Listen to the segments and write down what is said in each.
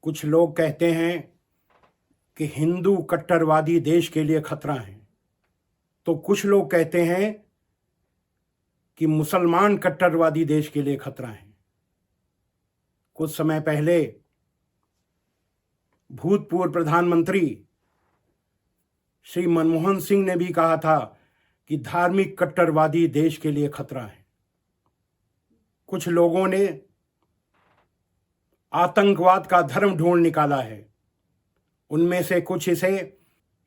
कुछ लोग कहते हैं कि हिंदू कट्टरवादी देश के लिए खतरा हैं, तो कुछ लोग कहते हैं कि मुसलमान कट्टरवादी देश के लिए खतरा हैं। कुछ समय पहले भूतपूर्व प्रधानमंत्री श्री मनमोहन सिंह ने भी कहा था कि धार्मिक कट्टरवादी देश के लिए खतरा है। कुछ लोगों ने आतंकवाद का धर्म ढूंढ निकाला है। उनमें से कुछ इसे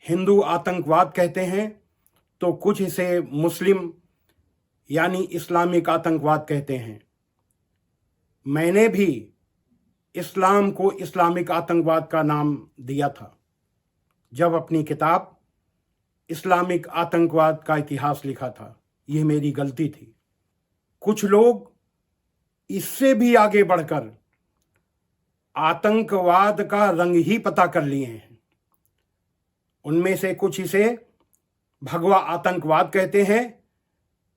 हिंदू आतंकवाद कहते हैं, तो कुछ इसे मुस्लिम यानी इस्लामिक आतंकवाद कहते हैं। मैंने भी इस्लाम को इस्लामिक आतंकवाद का नाम दिया था जब अपनी किताब इस्लामिक आतंकवाद का इतिहास लिखा था। यह मेरी गलती थी। कुछ लोग इससे भी आगे बढ़कर आतंकवाद का रंग ही पता कर लिए हैं। उनमें से कुछ इसे भगवा आतंकवाद कहते हैं,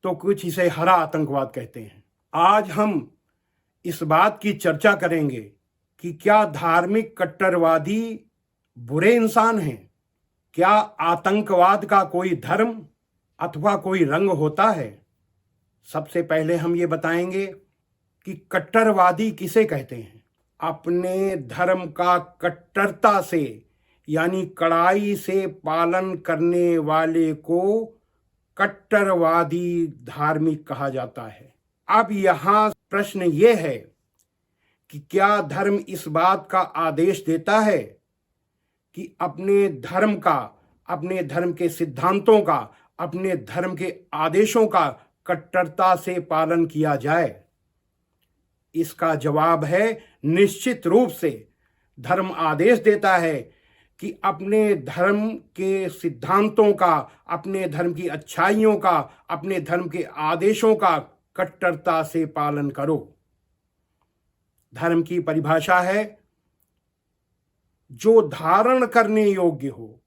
तो कुछ इसे हरा आतंकवाद कहते हैं। आज हम इस बात की चर्चा करेंगे कि क्या धार्मिक कट्टरवादी बुरे इंसान हैं? क्या आतंकवाद का कोई धर्म अथवा कोई रंग होता है? सबसे पहले हम ये बताएंगे कि कट्टरवादी किसे कहते हैं। अपने धर्म का कट्टरता से यानी कड़ाई से पालन करने वाले को कट्टरवादी धार्मिक कहा जाता है। अब यहाँ प्रश्न ये है कि क्या धर्म इस बात का आदेश देता है कि अपने धर्म का, अपने धर्म के सिद्धांतों का, अपने धर्म के आदेशों का कट्टरता से पालन किया जाए? इसका जवाब है निश्चित रूप से। धर्म आदेश देता है कि अपने धर्म के सिद्धांतों का, अपने धर्म की अच्छाइयों का, अपने धर्म के आदेशों का कट्टरता से पालन करो। धर्म की परिभाषा है जो धारण करने योग्य हो,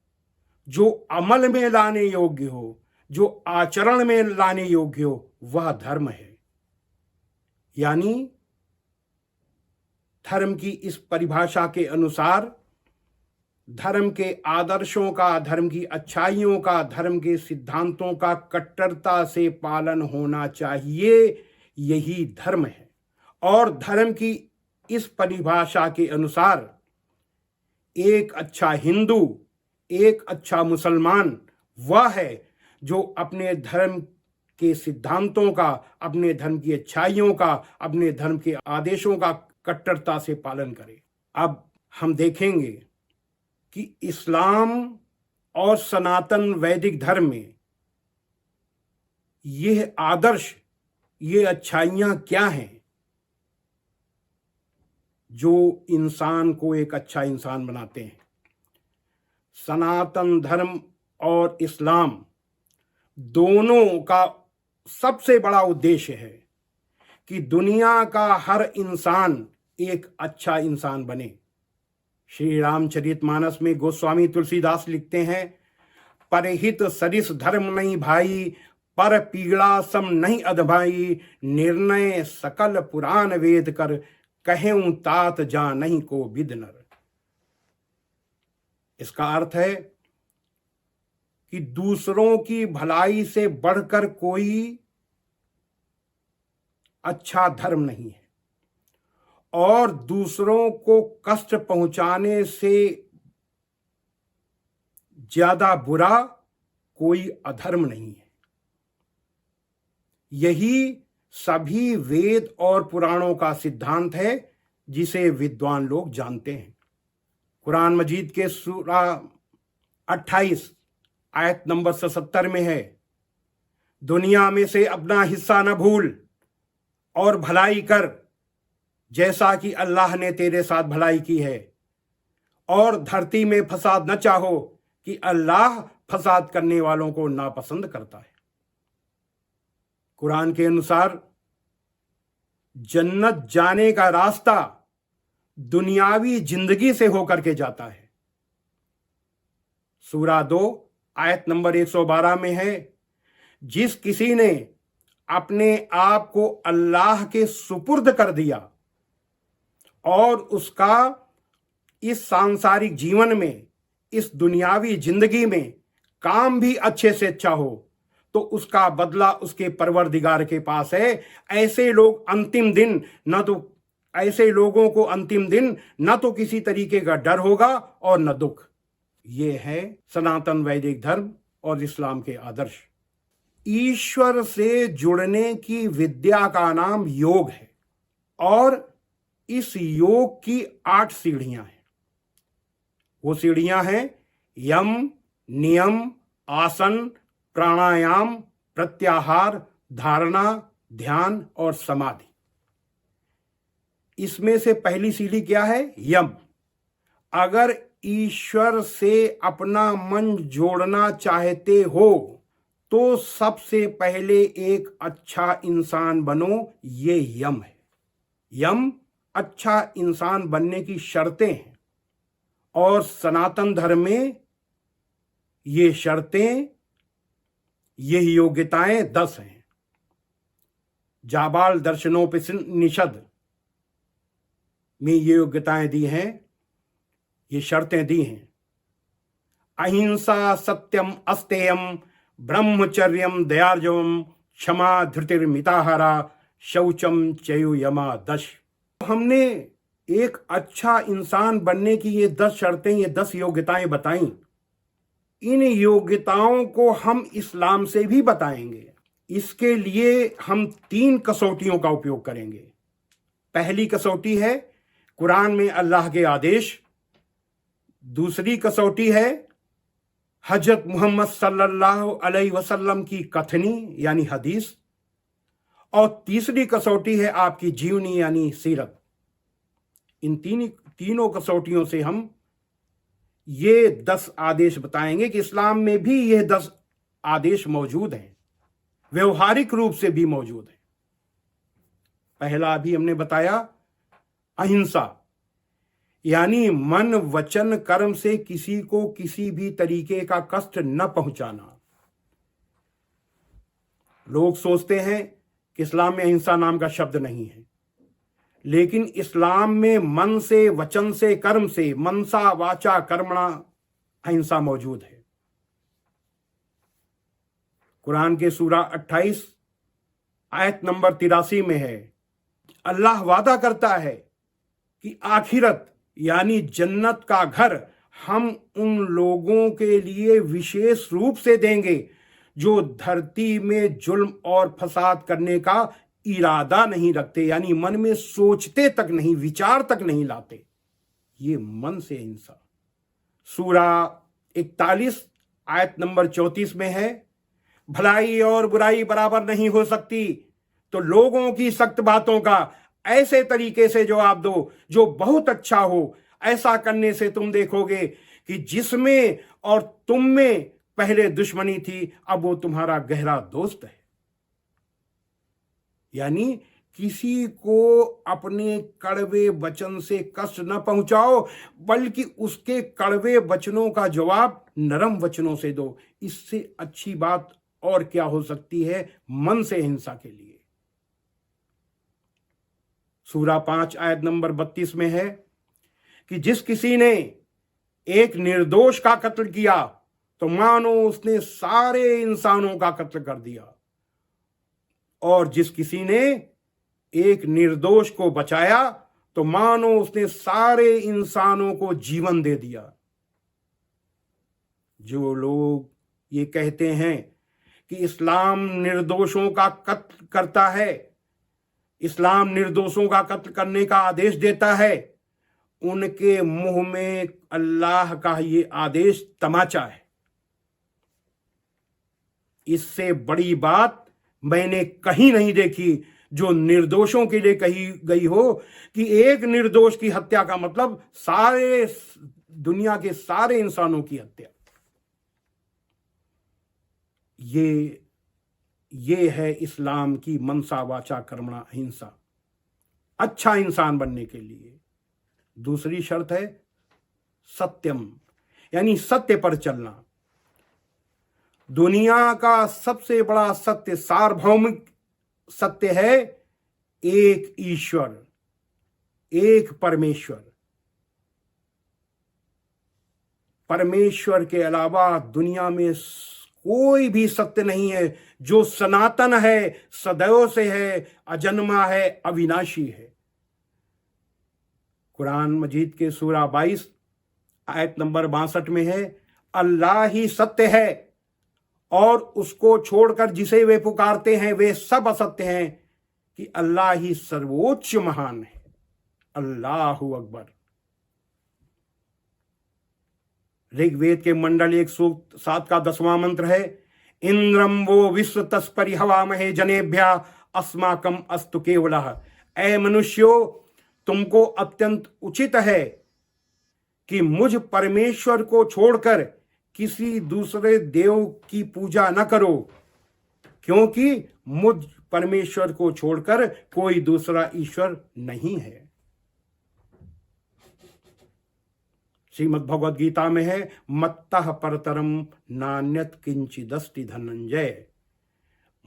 जो अमल में लाने योग्य हो, जो आचरण में लाने योग्य हो, वह धर्म है। यानी धर्म की इस परिभाषा के अनुसार धर्म के आदर्शों का, धर्म की अच्छाइयों का, धर्म के सिद्धांतों का कट्टरता से पालन होना चाहिए। यही धर्म है। और धर्म की इस परिभाषा के अनुसार एक अच्छा हिंदू, एक अच्छा मुसलमान वह है जो अपने धर्म के सिद्धांतों का, अपने धर्म की अच्छाइयों का, अपने धर्म के आदेशों का कट्टरता से पालन करे। अब हम देखेंगे कि इस्लाम और सनातन वैदिक धर्म में यह आदर्श, ये अच्छाइयां क्या हैं जो इंसान को एक अच्छा इंसान बनाते हैं। सनातन धर्म और इस्लाम दोनों का सबसे बड़ा उद्देश्य है कि दुनिया का हर इंसान एक अच्छा इंसान बने। श्री रामचरितमानस में गोस्वामी तुलसीदास लिखते हैं, परहित सरिस धर्म नहीं भाई, पर पीड़ा सम नहीं अधभाई, निर्णय सकल पुराण वेद कर, कहें तात जा नहीं को विद नर। इसका अर्थ है कि दूसरों की भलाई से बढ़कर कोई अच्छा धर्म नहीं है और दूसरों को कष्ट पहुंचाने से ज्यादा बुरा कोई अधर्म नहीं है। यही सभी वेद और पुराणों का सिद्धांत है जिसे विद्वान लोग जानते हैं। कुरान मजीद के सूरा 28 आयत नंबर 77 में है, दुनिया में से अपना हिस्सा न भूल और भलाई कर, जैसा कि अल्लाह ने तेरे साथ भलाई की है, और धरती में फसाद न चाहो कि अल्लाह फसाद करने वालों को नापसंद करता है। कुरान के अनुसार जन्नत जाने का रास्ता दुनियावी जिंदगी से होकर के जाता है। सूरा 2 आयत नंबर 112 में है, जिस किसी ने अपने आप को अल्लाह के सुपुर्द कर दिया और उसका इस सांसारिक जीवन में, इस दुनियावी जिंदगी में काम भी अच्छे से अच्छा हो तो उसका बदला उसके परवरदिगार के पास है। ऐसे लोग अंतिम दिन न तो ऐसे लोगों को अंतिम दिन न तो किसी तरीके का डर होगा और न दुख। ये है सनातन वैदिक धर्म और इस्लाम के आदर्श। ईश्वर से जुड़ने की विद्या का नाम योग है और इस योग की 8 सीढ़ियां हैं। वो सीढ़ियां हैं यम, नियम, आसन, प्राणायाम, प्रत्याहार, धारणा, ध्यान और समाधि। इसमें से पहली सीढ़ी क्या है? यम। अगर ईश्वर से अपना मन जोड़ना चाहते हो तो सबसे पहले एक अच्छा इंसान बनो, ये यम है। यम अच्छा इंसान बनने की शर्तें हैं और सनातन धर्म में ये शर्तें, ये योग्यताएं 10 हैं। जाबाल दर्शनोपनिषद में ये योग्यताएं दी हैं, ये शर्तें दी हैं। अहिंसा, सत्यम, अस्तेयम, ब्रह्मचर्यम, दयार्जवम, क्षमा, धृतिर्मिताहारा, शौचम चयु यमा 10। हमने एक अच्छा इंसान बनने की ये 10 शर्तें, ये 10 योग्यताएं बताई। इन योग्यताओं को हम इस्लाम से भी बताएंगे। इसके लिए हम 3 कसौटियों का उपयोग करेंगे। पहली कसौटी है कुरान में अल्लाह के आदेश, दूसरी कसौटी है हजरत मोहम्मद सल्लल्लाहु अलैहि वसल्लम की कथनी यानी हदीस, और तीसरी कसौटी है आपकी जीवनी यानी सीरत। इन तीनों कसौटियों से हम ये 10 आदेश बताएंगे कि इस्लाम में भी ये 10 आदेश मौजूद हैं, व्यवहारिक रूप से भी मौजूद हैं। पहला अभी हमने बताया अहिंसा, यानी मन, वचन, कर्म से किसी को किसी भी तरीके का कष्ट न पहुंचाना। लोग सोचते हैं कि इस्लाम में अहिंसा नाम का शब्द नहीं है, लेकिन इस्लाम में मन से, वचन से, कर्म से, मनसा वाचा कर्मणा अहिंसा मौजूद है। कुरान के सूरा 28 आयत नंबर 83 में है, अल्लाह वादा करता है कि आखिरत यानी जन्नत का घर हम उन लोगों के लिए विशेष रूप से देंगे जो धरती में जुल्म और फसाद करने का इरादा नहीं रखते, यानी मन में सोचते तक नहीं, विचार तक नहीं लाते। ये मन से हिंसा। सूरा 41 आयत नंबर 34 में है, भलाई और बुराई बराबर नहीं हो सकती, तो लोगों की सख्त बातों का ऐसे तरीके से जवाब दो जो बहुत अच्छा हो। ऐसा करने से तुम देखोगे कि जिसमें और तुम में पहले दुश्मनी थी, अब वो तुम्हारा गहरा दोस्त है। यानी किसी को अपने कड़वे वचन से कष्ट न पहुंचाओ, बल्कि उसके कड़वे वचनों का जवाब नरम वचनों से दो। इससे अच्छी बात और क्या हो सकती है मन से हिंसा के लिए। सूरा 5 आयत नंबर 32 में है कि जिस किसी ने एक निर्दोष का कत्ल किया तो मानो उसने सारे इंसानों का कत्ल कर दिया, और जिस किसी ने एक निर्दोष को बचाया तो मानो उसने सारे इंसानों को जीवन दे दिया। जो लोग ये कहते हैं कि इस्लाम निर्दोषों का कत्ल करता है, इस्लाम निर्दोषों का कत्ल करने का आदेश देता है, उनके मुंह में अल्लाह का ये आदेश तमाचा है। इससे बड़ी बात मैंने कहीं नहीं देखी जो निर्दोषों के लिए कही गई हो कि एक निर्दोष की हत्या का मतलब सारे दुनिया के सारे इंसानों की हत्या। ये है इस्लाम की मनसा वाचा कर्मणा अहिंसा, अच्छा इंसान बनने के लिए। दूसरी शर्त है सत्यम, यानी सत्य पर चलना। दुनिया का सबसे बड़ा सत्य, सार्वभौमिक सत्य है एक ईश्वर, एक परमेश्वर। परमेश्वर के अलावा दुनिया में कोई भी सत्य नहीं है जो सनातन है, सदैव से है, अजन्मा है, अविनाशी है। कुरान मजीद के सूरा 22 आयत नंबर 62 में है, अल्लाह ही सत्य है और उसको छोड़कर जिसे वे पुकारते हैं वे सब असत्य हैं, कि अल्लाह ही सर्वोच्च महान है। अल्लाहु अकबर। ऋग्वेद के मंडल 1 सूक्त 7 का 10वां मंत्र है, इंद्रम वो विश्व तस्परि हवामहे जनेभ्या अस्माकम अस्तु केवलः। ऐ मनुष्यों, तुमको अत्यंत उचित है कि मुझ परमेश्वर को छोड़कर किसी दूसरे देव की पूजा न करो, क्योंकि मुझ परमेश्वर को छोड़कर कोई दूसरा ईश्वर नहीं है। श्रीमद् भगवद गीता में है, मत्तः परतरम नान्यत किंचिदस्ति धनंजय।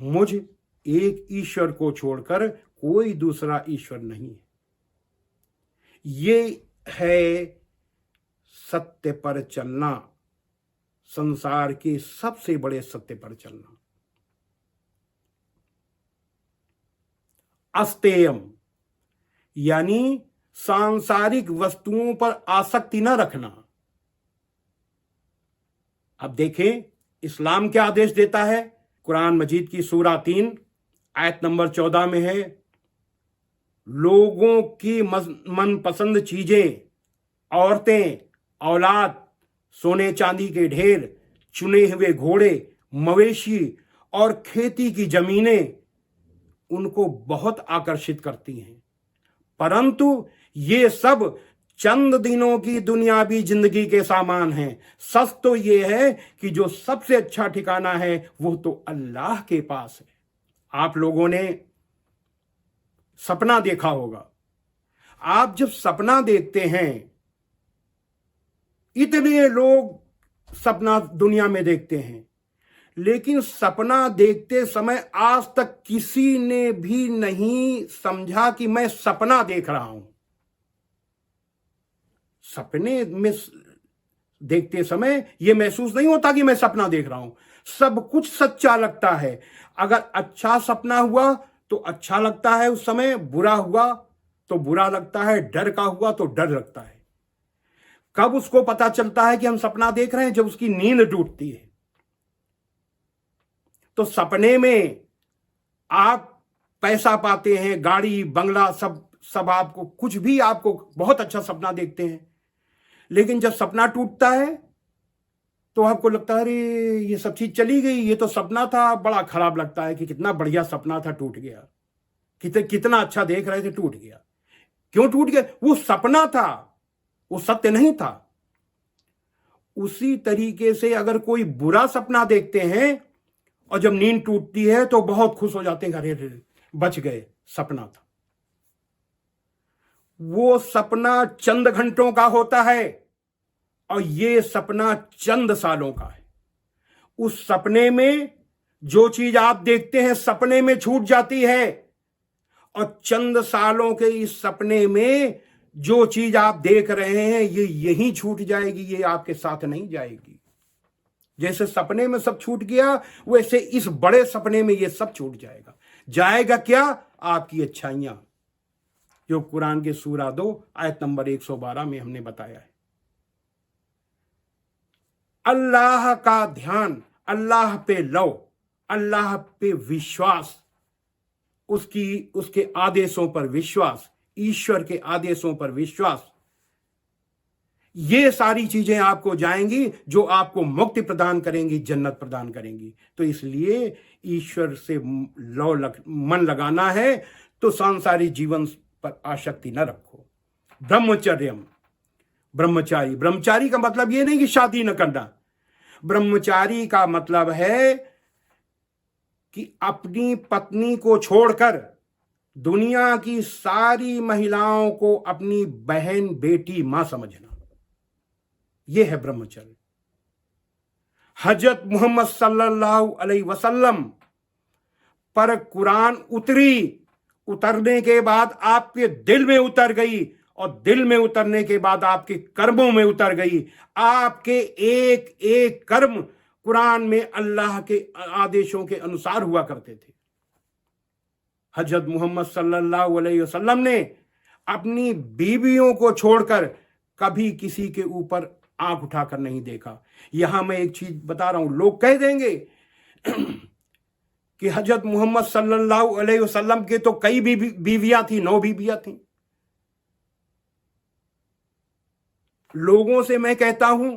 मुझ एक ईश्वर को छोड़कर कोई दूसरा ईश्वर नहीं है। ये है सत्य पर चलना, संसार के सबसे बड़े सत्य पर चलना। अस्तेयम यानी सांसारिक वस्तुओं पर आसक्ति न रखना। अब देखें इस्लाम क्या आदेश देता है। कुरान मजीद की सूरा 3 आयत नंबर 14 में है, लोगों की मनपसंद चीजें, औरतें, औलाद, सोने चांदी के ढेर, चुने हुए घोड़े, मवेशी और खेती की जमीनें उनको बहुत आकर्षित करती हैं, परंतु ये सब चंद दिनों की दुनियावी जिंदगी के सामान हैं। सच तो ये है कि जो सबसे अच्छा ठिकाना है वो तो अल्लाह के पास है। आप लोगों ने सपना देखा होगा। आप जब सपना देखते हैं, इतने लोग सपना दुनिया में देखते हैं, लेकिन सपना देखते समय आज तक किसी ने भी नहीं समझा कि मैं सपना देख रहा हूं। सपने में देखते समय यह महसूस नहीं होता कि मैं सपना देख रहा हूं। सब कुछ सच्चा लगता है। अगर अच्छा सपना हुआ तो अच्छा लगता है उस समय, बुरा हुआ तो बुरा लगता है, डर का हुआ तो डर लगता है। कब उसको पता चलता है कि हम सपना देख रहे हैं? जब उसकी नींद टूटती है। तो सपने में आप पैसा पाते हैं, गाड़ी बंगला, सब आपको, कुछ भी आपको बहुत अच्छा सपना देखते हैं, लेकिन जब सपना टूटता है तो आपको लगता है अरे ये सब चीज चली गई, ये तो सपना था। बड़ा खराब लगता है कि कितना बढ़िया सपना था, टूट गया। कितना अच्छा देख रहे थे, टूट गया। क्यों टूट गया? वो सपना था, वो सत्य नहीं था। उसी तरीके से अगर कोई बुरा सपना देखते हैं और जब नींद टूटती है तो बहुत खुश हो जाते हैं, अरे बच गए, सपना था। वो सपना चंद घंटों का होता है और ये सपना चंद सालों का है। उस सपने में जो चीज आप देखते हैं सपने में छूट जाती है, और चंद सालों के इस सपने में जो चीज आप देख रहे हैं ये यहीं छूट जाएगी, ये आपके साथ नहीं जाएगी। जैसे सपने में सब छूट गया, वैसे इस बड़े सपने में ये सब छूट जाएगा। जाएगा क्या? आपकी अच्छाइयां, जो कुरान के सूरा 2 आयत नंबर 112 में हमने बताया है। अल्लाह का ध्यान, अल्लाह पे लो, अल्लाह पे विश्वास, उसके आदेशों पर विश्वास, ईश्वर के आदेशों पर विश्वास, ये सारी चीजें आपको जाएंगी जो आपको मुक्ति प्रदान करेंगी, जन्नत प्रदान करेंगी। तो इसलिए ईश्वर से मन लगाना है तो सांसारिक जीवन पर आसक्ति न रखो। ब्रह्मचर्यम, ब्रह्मचारी। ब्रह्मचारी का मतलब ये नहीं कि शादी न करना। ब्रह्मचारी का मतलब है कि अपनी पत्नी को छोड़कर दुनिया की सारी महिलाओं को अपनी बहन, बेटी, मां समझना, यह है ब्रह्मचर्य। हजरत मोहम्मद सल्लल्लाहु अलैहि वसल्लम पर कुरान उतरने के बाद आपके दिल में उतर गई और दिल में उतरने के बाद आपके कर्मों में उतर गई। आपके एक एक कर्म कुरान में अल्लाह के आदेशों के अनुसार हुआ करते थे। हजरत मोहम्मद सल्लल्लाहु अलैहि वसल्लम ने अपनी बीवियों को छोड़कर कभी किसी के ऊपर आंख उठाकर नहीं देखा। यहां मैं एक चीज बता रहा हूं, लोग कह देंगे कि हजरत मोहम्मद सल्लल्लाहु अलैहि वसल्लम के तो कई बीवियां थी, 9 बीवियां थी। लोगों से मैं कहता हूं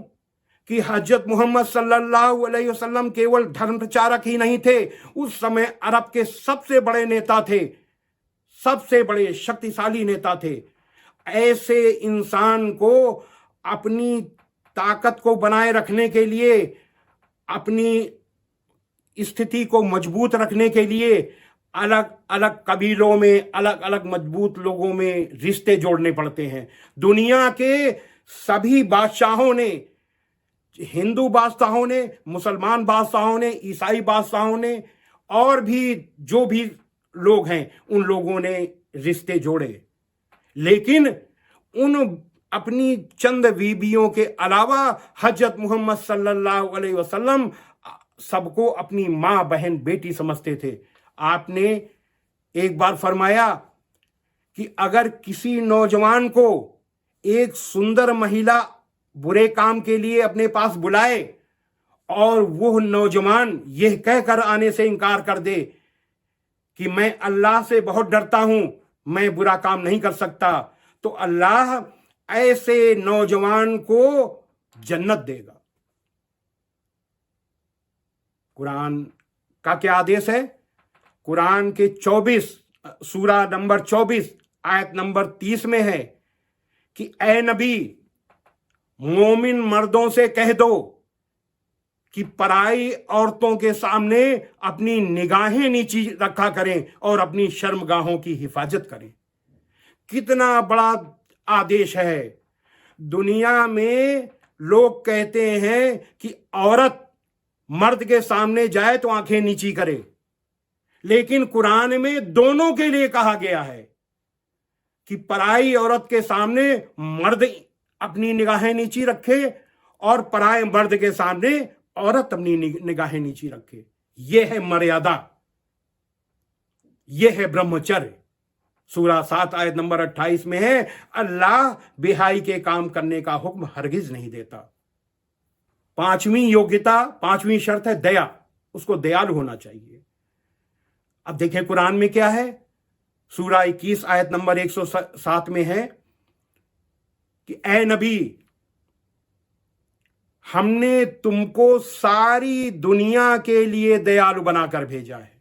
कि हजरत मोहम्मद सल्लल्लाहु अलैहि वसल्लम केवल धर्म प्रचारक ही नहीं थे, उस समय अरब के सबसे बड़े नेता थे, सबसे बड़े शक्तिशाली नेता थे। ऐसे इंसान को अपनी ताकत को बनाए रखने के लिए, अपनी स्थिति को मजबूत रखने के लिए अलग अलग कबीलों में, अलग अलग मजबूत लोगों में रिश्ते जोड़ने पड़ते हैं। दुनिया के सभी बादशाहों ने, हिंदू बादशाहों ने, मुसलमान बादशाहों ने, ईसाई बादशाहों ने, और भी जो भी लोग हैं, उन लोगों ने रिश्ते जोड़े, लेकिन उन अपनी चंद बीवियों के अलावा हजरत मोहम्मद सल्लल्लाहु अलैहि वसल्लम सबको अपनी मां, बहन, बेटी समझते थे। आपने एक बार फरमाया कि अगर किसी नौजवान को एक सुंदर महिला बुरे काम के लिए अपने पास बुलाए और वो नौजवान यह कहकर आने से इनकार कर दे कि मैं अल्लाह से बहुत डरता हूं, मैं बुरा काम नहीं कर सकता, तो अल्लाह ऐसे नौजवान को जन्नत देगा। कुरान का क्या आदेश है? कुरान के 24 सूरा नंबर 24 आयत नंबर 30 में है कि ए नबी, मोमिन मर्दों से कह दो कि पराई औरतों के सामने अपनी निगाहें नीची रखा करें और अपनी शर्मगाहों की हिफाजत करें। कितना बड़ा आदेश है। दुनिया में लोग कहते हैं कि औरत मर्द के सामने जाए तो आंखें नीची करे, लेकिन कुरान में दोनों के लिए कहा गया है कि पराई औरत के सामने मर्द अपनी निगाहें नीची रखे और पराए मर्द के सामने औरत अपनी निगाहें नीची रखे। यह है मर्यादा, यह है ब्रह्मचर्य। सूरा 7 आयत नंबर 28 में है, अल्लाह बेहाई के काम करने का हुक्म हरगिज नहीं देता। 5वीं योग्यता, 5वीं शर्त है दया, उसको दयालु होना चाहिए। अब देखें कुरान में क्या है। सूरा 21 आयत नंबर 107 में है कि ए नबी, हमने तुमको सारी दुनिया के लिए दयालु बनाकर भेजा है।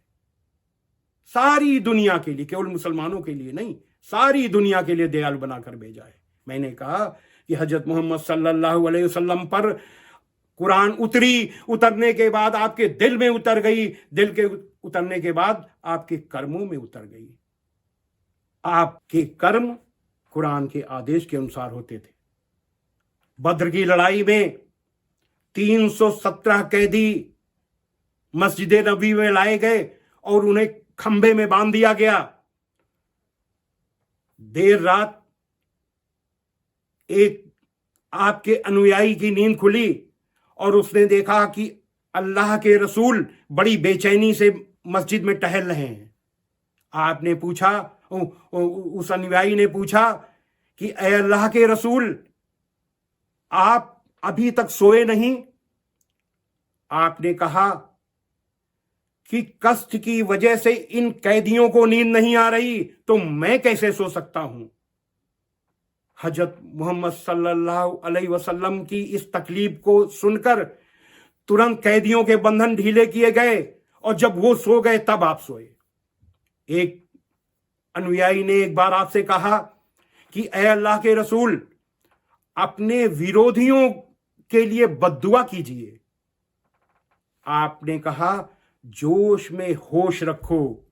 सारी दुनिया के लिए, केवल मुसलमानों के लिए नहीं, सारी दुनिया के लिए दयालु बनाकर भेजा है। मैंने कहा कि हजरत मोहम्मद सल्लल्लाहु अलैहि वसल्लम पर कुरान उतरने के बाद आपके दिल में उतर गई, दिल के उतरने के बाद आपके कर्मों में उतर गई। आपके कर्म कुरान के आदेश के अनुसार होते थे। बद्र की लड़ाई में 317 कैदी मस्जिद नबी में लाए गए और उन्हें खंभे में बांध दिया गया। देर रात एक आपके अनुयायी की नींद खुली और उसने देखा कि अल्लाह के रसूल बड़ी बेचैनी से मस्जिद में टहल रहे हैं। आपने पूछा, उस अनुयायी ने पूछा कि ए अल्लाह के रसूल, आप अभी तक सोए नहीं? आपने कहा कि कष्ट की वजह से इन कैदियों को नींद नहीं आ रही, तो मैं कैसे सो सकता हूं। हजरत मोहम्मद सल्लल्लाहु अलैहि वसल्लम की इस तकलीफ को सुनकर तुरंत कैदियों के बंधन ढीले किए गए और जब वो सो गए तब आप सोए। एक अनुयायी ने एक बार आपसे कहा कि ए अल्लाह के रसूल, अपने विरोधियों के लिए बद्दुआ कीजिए। आपने कहा, जोश में होश रखो,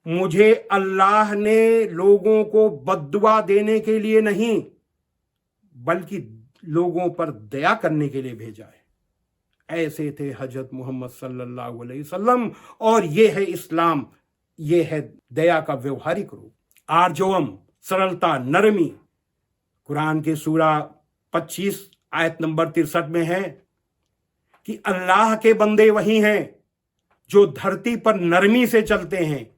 मुझे अल्लाह ने लोगों को बद्दुआ देने के लिए नहीं बल्कि लोगों पर दया करने के लिए भेजा है। ऐसे थे हजरत मोहम्मद सल्लल्लाहु अलैहि वसल्लम, और यह है इस्लाम, यह है दया का व्यवहारिक रूप। आर्जवम सरलता, नरमी। कुरान के सूरा 25 आयत नंबर 63 में है कि अल्लाह के बंदे वही हैं जो धरती पर नरमी से चलते हैं,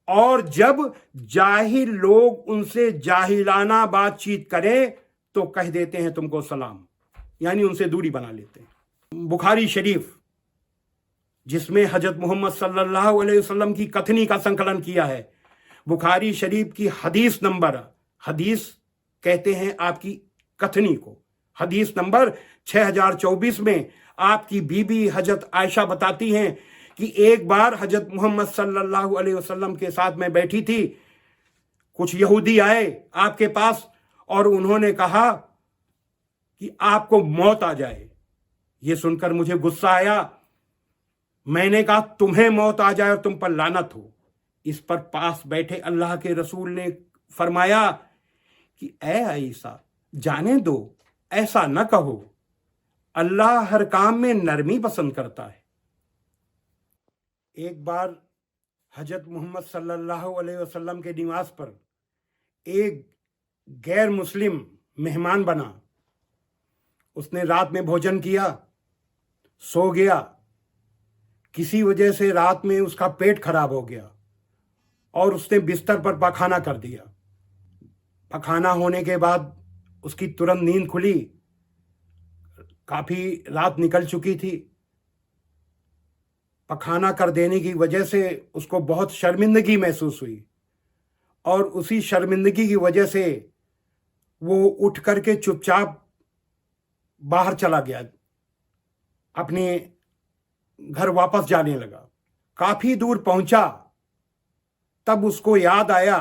और जब जाहिल लोग उनसे जाहिलाना बातचीत करें तो कह देते हैं तुमको सलाम, यानी उनसे दूरी बना लेते हैं। बुखारी शरीफ, जिसमें हजरत मोहम्मद सल्लल्लाहु अलैहि वसल्लम की कथनी का संकलन किया है, बुखारी शरीफ की हदीस नंबर, हदीस कहते हैं आपकी कथनी को, हदीस नंबर 6024 में आपकी बीबी हजरत आयशा बताती हैं कि एक बार हजरत मोहम्मद सल्लल्लाहु अलैहि वसल्लम के साथ में बैठी थी, कुछ यहूदी आए आपके पास और उन्होंने कहा कि आपको मौत आ जाए। ये सुनकर मुझे गुस्सा आया, मैंने कहा तुम्हें मौत आ जाए और तुम पर लानत हो। इस पर पास बैठे अल्लाह के रसूल ने फरमाया कि ऐ आयशा, जाने दो, ऐसा न कहो, अल्लाह हर काम में नरमी पसंद करता है। एक बार हजरत मोहम्मद सल्लल्लाहु अलैहि वसल्लम के निवास पर एक गैर मुस्लिम मेहमान बना। उसने रात में भोजन किया, सो गया। किसी वजह से रात में उसका पेट खराब हो गया और उसने बिस्तर पर पखाना कर दिया। पखाना होने के बाद उसकी तुरंत नींद खुली, काफी रात निकल चुकी थी। पखाना कर देने की वजह से उसको बहुत शर्मिंदगी महसूस हुई और उसी शर्मिंदगी की वजह से वो उठ करके चुपचाप बाहर चला गया, अपने घर वापस जाने लगा। काफी दूर पहुंचा, तब उसको याद आया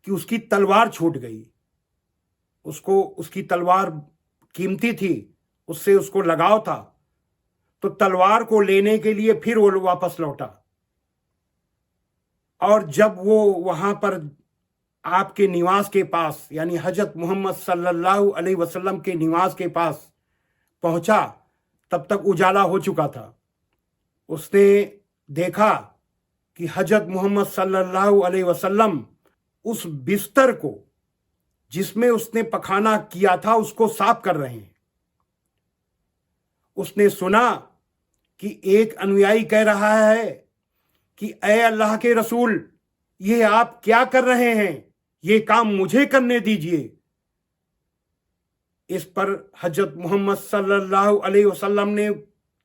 कि उसकी तलवार छूट गई। उसको उसकी तलवार कीमती थी, उससे उसको लगाव था, तो तलवार को लेने के लिए फिर वो वापस लौटा। और जब वो वहां पर आपके निवास के पास, यानी हजरत मोहम्मद सल्लल्लाहु अलैहि वसल्लम के निवास के पास पहुंचा, तब तक उजाला हो चुका था। उसने देखा कि हजरत मोहम्मद सल्लल्लाहु अलैहि वसल्लम उस बिस्तर को जिसमें उसने पखाना किया था उसको साफ कर रहे हैं। उसने सुना कि एक अनुयायी कह रहा है कि ऐ अल्लाह के रसूल, ये आप क्या कर रहे हैं, ये काम मुझे करने दीजिए। इस पर हजरत मोहम्मद सल्लल्लाहु अलैहि वसल्लम ने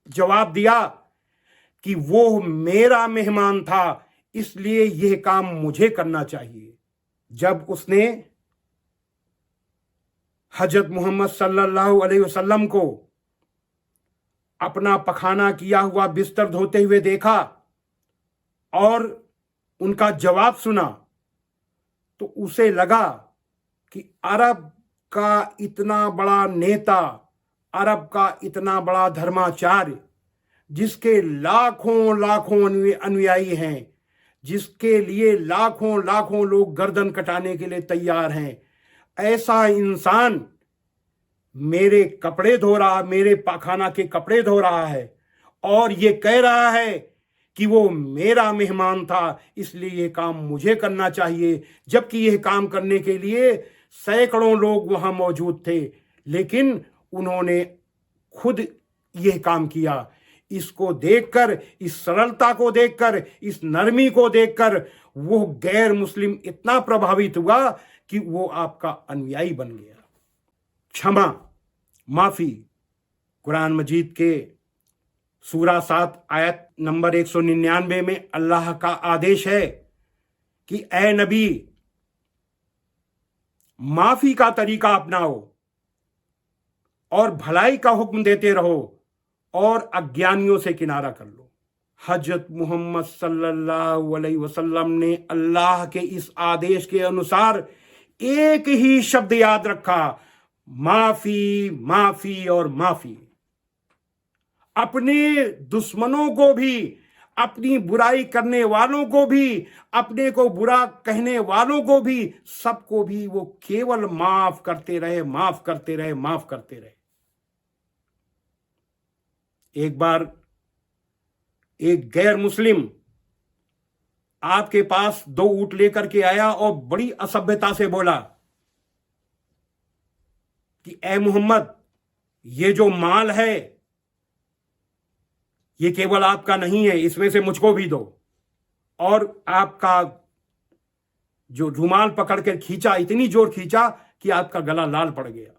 जवाब दिया कि वो मेरा मेहमान था, इसलिए यह काम मुझे करना चाहिए। जब उसने हजरत मोहम्मद सल्लल्लाहु अलैहि वसल्लम को अपना पखाना किया हुआ बिस्तर धोते हुए देखा और उनका जवाब सुना, तो उसे लगा कि अरब का इतना बड़ा नेता, अरब का इतना बड़ा धर्माचार्य, जिसके लाखों लाखों अनुयायी हैं, जिसके लिए लाखों लाखों लोग गर्दन कटाने के लिए तैयार हैं, ऐसा इंसान मेरे कपड़े धो रहा, मेरे पाखाना के कपड़े धो रहा है और ये कह रहा है कि वो मेरा मेहमान था, इसलिए ये काम मुझे करना चाहिए। जबकि यह काम करने के लिए सैकड़ों लोग वहां मौजूद थे, लेकिन उन्होंने खुद यह काम किया। इसको देखकर, इस सरलता को देखकर, इस नरमी को देखकर वो गैर मुस्लिम इतना प्रभावित हुआ कि वो आपका अनुयायी बन गया। क्षमा, माफी, कुरान मजीद के सूरा 7 आयत नंबर 199 में अल्लाह का आदेश है कि ए नबी, माफी का तरीका अपनाओ और भलाई का हुक्म देते रहो और अज्ञानियों से किनारा कर लो। हजरत मोहम्मद सल्लल्लाहु अलैहि वसल्लम ने अल्लाह के इस आदेश के अनुसार एक ही शब्द याद रखा, माफी, माफी और माफी। अपने दुश्मनों को भी, अपनी बुराई करने वालों को भी, अपने को बुरा कहने वालों को भी, सबको भी वो केवल माफ करते रहे, माफ करते रहे, माफ करते रहे। एक बार एक गैर मुस्लिम आपके पास 2 ऊंट लेकर के आया और बड़ी असभ्यता से बोला कि ए मोहम्मद, ये जो माल है ये केवल आपका नहीं है, इसमें से मुझको भी दो। और आपका जो रुमाल पकड़ कर खींचा, इतनी जोर खींचा कि आपका गला लाल पड़ गया।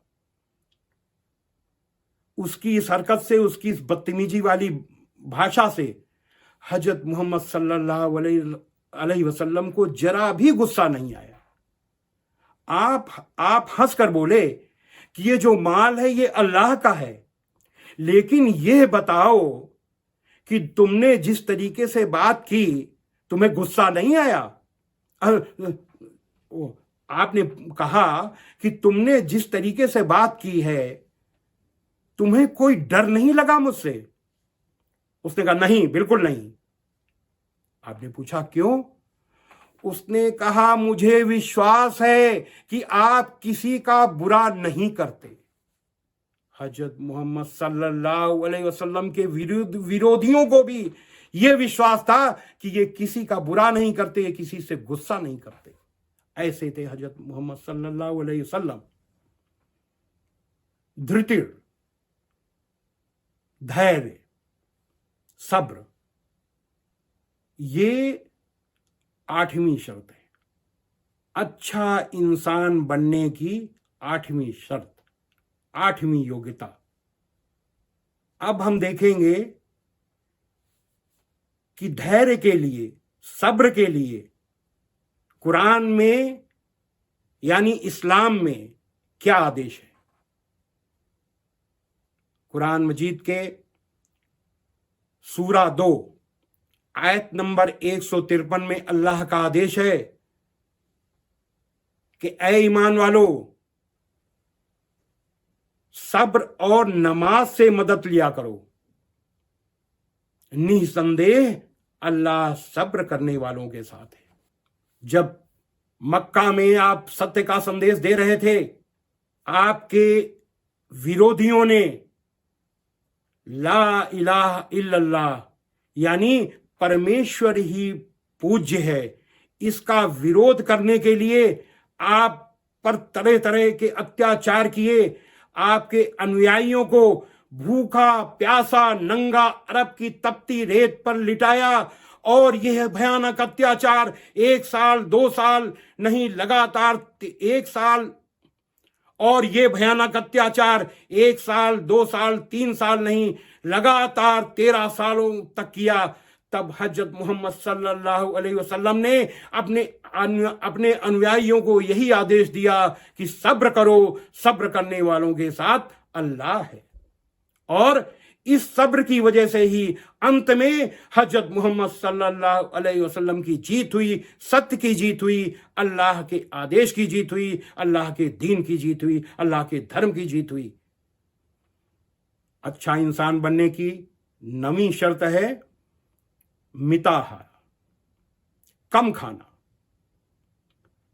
उसकी इस हरकत से, उसकी इस बदतमीजी वाली भाषा से हजरत मोहम्मद सल्लल्लाहु अलैहि वसल्लम को जरा भी गुस्सा नहीं आया। आप हंसकर बोले कि ये जो माल है ये अल्लाह का है, लेकिन यह बताओ कि तुमने जिस तरीके से बात की, तुम्हें गुस्सा नहीं आया? आपने कहा कि तुमने जिस तरीके से बात की है, तुम्हें कोई डर नहीं लगा मुझसे? उसने कहा नहीं, बिल्कुल नहीं। आपने पूछा क्यों? उसने कहा मुझे विश्वास है कि आप किसी का बुरा नहीं करते। हजरत मोहम्मद सल्लल्लाहु अलैहि वसल्लम के विरोधियों को भी यह विश्वास था कि ये किसी का बुरा नहीं करते, ये किसी से गुस्सा नहीं करते। ऐसे थे हजरत मोहम्मद सल्लल्लाहु अलैहि वसल्लम। धृति, धैर्य, सब्र, ये 8वीं शर्त है। अच्छा इंसान बनने की 8वीं शर्त, 8वीं योग्यता। अब हम देखेंगे कि धैर्य के लिए, सब्र के लिए कुरान में यानी इस्लाम में क्या आदेश है। कुरान मजीद के सूरा 2 आयत नंबर 153 में अल्लाह का आदेश है कि ऐ ईमान वालो, सब्र और नमाज से मदद लिया करो, निसंदेह अल्लाह सब्र करने वालों के साथ है। जब मक्का में आप सत्य का संदेश दे रहे थे, आपके विरोधियों ने ला इलाहा इल्लल्लाह यानी परमेश्वर ही पूज्य है, इसका विरोध करने के लिए आप पर तरह तरह के अत्याचार किए, आपके अनुयायियों को भूखा प्यासा नंगा अरब की तपती रेत पर लिटाया, और यह भयानक अत्याचार 1 साल 2 साल नहीं, लगातार 1 साल, और यह भयानक अत्याचार 1 साल 2 साल 3 साल नहीं, लगातार 13 सालों तक किया। तब हजरत मोहम्मद सल्लल्लाहु अलैहि वसल्लम ने अपने अनुयायियों को यही आदेश दिया कि सब्र करो, सब्र करने वालों के साथ अल्लाह है। और इस सब्र की वजह से ही अंत में हजरत मोहम्मद सल्लल्लाहु अलैहि वसल्लम की जीत हुई, सत्य की जीत हुई, अल्लाह के आदेश की जीत हुई, अल्लाह के दीन की जीत हुई, अल्लाह के धर्म की जीत हुई। अच्छा इंसान बनने की 9वीं शर्त है मिताहार, कम खाना।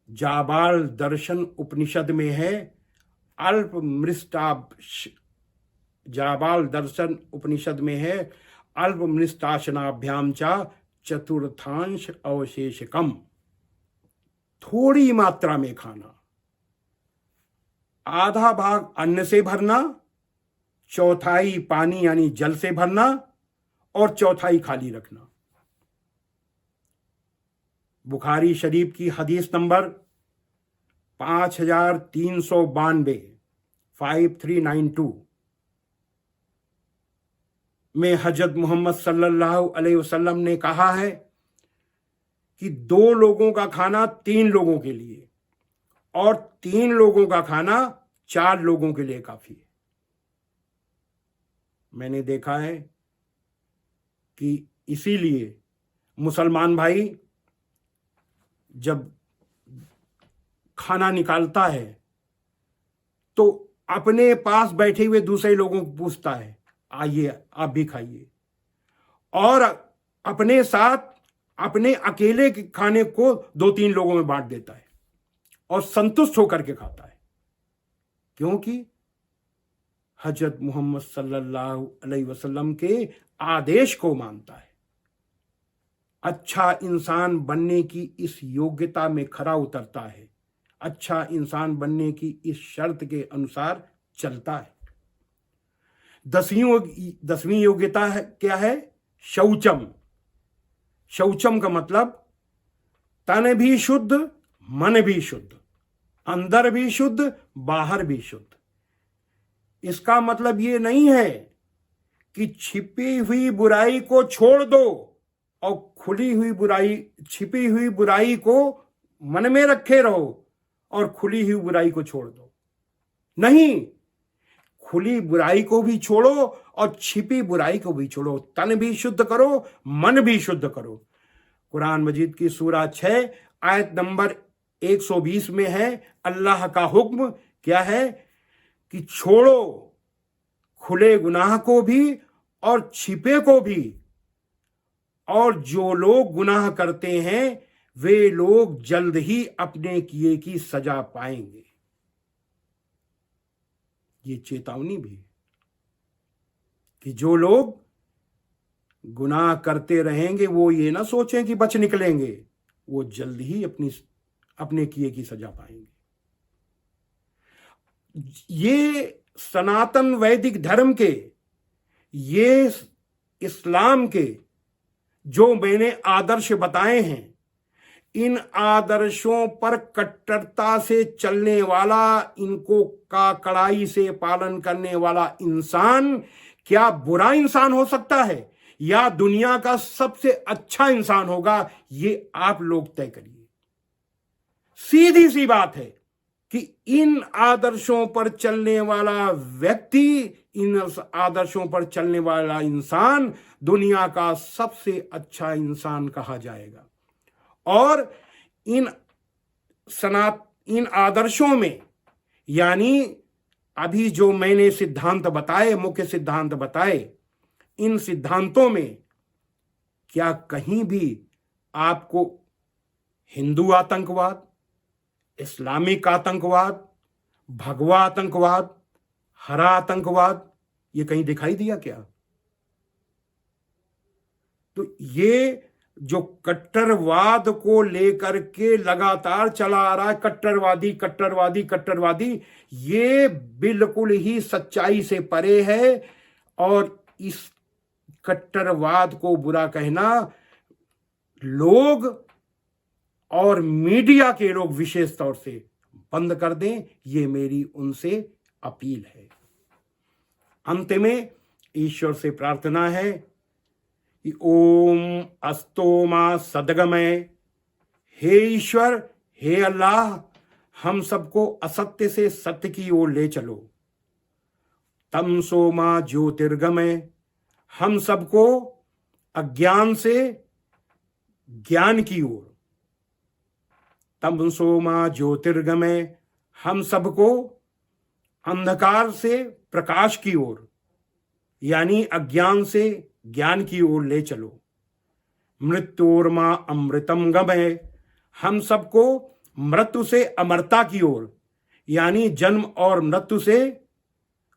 जाबाल दर्शन उपनिषद में है जाबाल दर्शन उपनिषद में है अल्पमृष्टाशनाभ्याम चा चतुर्थांश अवशेषकम। थोड़ी मात्रा में खाना, आधा भाग अन्न से भरना, चौथाई पानी यानी जल से भरना, और चौथाई खाली रखना। बुखारी शरीफ की हदीस नंबर 5392 5392 में हजरत मोहम्मद सल्लल्लाहु अलैहि वसल्लम ने कहा है कि 2 लोगों का खाना 3 लोगों के लिए, और 3 लोगों का खाना 4 लोगों के लिए काफी है। मैंने देखा है कि इसीलिए मुसलमान भाई जब खाना निकालता है तो अपने पास बैठे हुए दूसरे लोगों को पूछता है आइए आप भी खाइए, और अपने साथ अपने अकेले के खाने को 2-3 लोगों में बांट देता है और संतुष्ट होकर के खाता है, क्योंकि हजरत मोहम्मद सल्लल्लाहु अलैहि वसल्लम के आदेश को मानता है। अच्छा इंसान बनने की इस योग्यता में खरा उतरता है, अच्छा इंसान बनने की इस शर्त के अनुसार चलता है। 10वीं योग्यता है क्या है? शौचम। शौचम का मतलब तन भी शुद्ध, मन भी शुद्ध, अंदर भी शुद्ध, बाहर भी शुद्ध। इसका मतलब ये नहीं है कि छिपी हुई बुराई को छोड़ दो और छिपी हुई बुराई को मन में रखे रहो और खुली हुई बुराई को छोड़ दो। नहीं, खुली बुराई को भी छोड़ो और छिपी बुराई को भी छोड़ो। तन भी शुद्ध करो, मन भी शुद्ध करो। कुरान मजीद की सूरा 6 आयत नंबर 120 में है, अल्लाह का हुक्म क्या है कि छोड़ो खुले गुनाह को भी और छिपे को भी, और जो लोग गुनाह करते हैं वे लोग जल्द ही अपने किए की सजा पाएंगे। ये चेतावनी भी है कि जो लोग गुनाह करते रहेंगे वो ये ना सोचें कि बच निकलेंगे, वो जल्द ही अपने किए की सजा पाएंगे। ये सनातन वैदिक धर्म के, ये इस्लाम के जो मैंने आदर्श बताए हैं, इन आदर्शों पर कट्टरता से चलने वाला, इनको का कड़ाई से पालन करने वाला इंसान क्या बुरा इंसान हो सकता है या दुनिया का सबसे अच्छा इंसान होगा, ये आप लोग तय करिए। सीधी सी बात है कि इन आदर्शों पर चलने वाला व्यक्ति, इन आदर्शों पर चलने वाला इंसान दुनिया का सबसे अच्छा इंसान कहा जाएगा। और इन आदर्शों में, यानी अभी जो मैंने सिद्धांत बताए, मुख्य सिद्धांत बताए, इन सिद्धांतों में क्या कहीं भी आपको हिंदू आतंकवाद, इस्लामिक आतंकवाद, भगवा आतंकवाद, हरा आतंकवाद, ये कहीं दिखाई दिया क्या? तो ये जो कट्टरवाद को लेकर के लगातार चला आ रहा है, कट्टरवादी कट्टरवादी कट्टरवादी, ये बिल्कुल ही सच्चाई से परे है। और इस कट्टरवाद को बुरा कहना लोग और मीडिया के लोग विशेष तौर से बंद कर दें, ये मेरी उनसे अपील है। अंत में ईश्वर से प्रार्थना है कि ओम अस्तो मा सद्गमय। हे ईश्वर, हे अल्लाह, हम सबको असत्य से सत्य की ओर ले चलो। तमसो मा ज्योतिर्गमय, हम सबको अज्ञान से ज्ञान की ओर। तमसो मा ज्योतिर्गमय, हम सबको अंधकार से प्रकाश की ओर, यानी अज्ञान से ज्ञान की ओर ले चलो। मृत्योर्मा अमृतम गमय, हम सबको मृत्यु से अमरता की ओर, यानी जन्म और मृत्यु से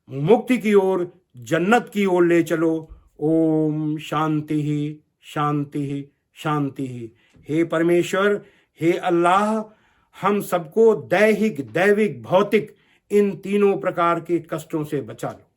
मुक्ति की ओर, जन्नत की ओर ले चलो। ओम शांति ही शांति ही शांति ही। हे परमेश्वर, हे अल्लाह, हम सबको दैहिक, दैविक, भौतिक इन तीनों प्रकार के कष्टों से बचा लो।